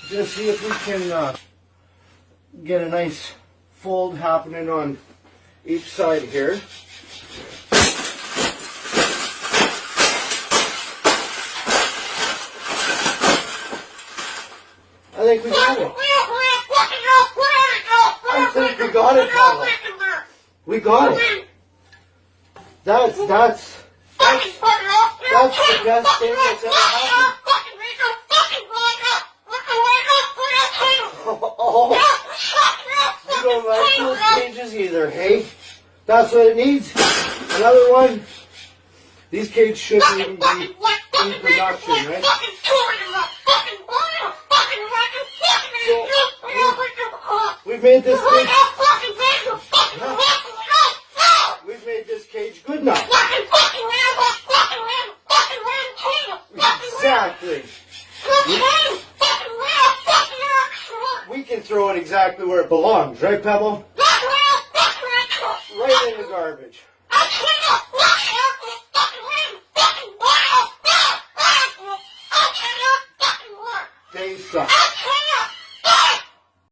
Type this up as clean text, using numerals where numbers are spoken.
Just see if we can get a nice fold happening on each side here. I think we got it. I think we got it, Paula. We got it. That's the best thing that's ever happened. Oh, you don't like those cages either, hey? That's what it needs. Another one. These cages shouldn't even be in production, right? So, we've made this cage. We've made this cage good enough. Exactly. We can throw it exactly where it belongs, right, Pebble? Right in the garbage. They suck.